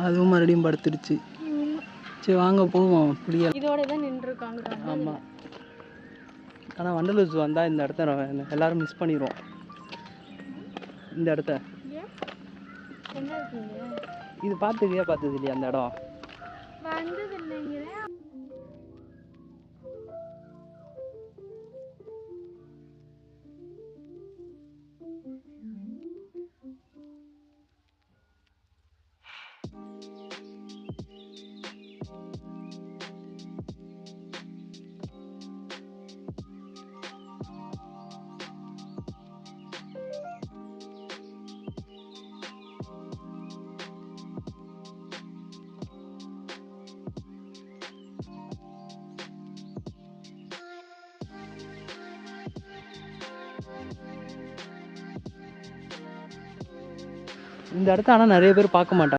அதுவும் மறுபடியும் படுத்துருச்சு. சரி வாங்க போவோம். புளிய இதோட தான் நின்றுருக்காங்க. ஆமாம். ஆனால் வண்டலூர் ஜூ வந்தால் இந்த இடத்த எல்லோரும் மிஸ் பண்ணிடுவோம். இந்த இடத்த என்ன இருக்குங்க இது பார்த்தது இல்லையா அந்த இடம்? வந்தது இல்லைங்கிறேன். இந்த இடத்த ஆனால் நிறைய பேர் பார்க்க மாட்டாங்க.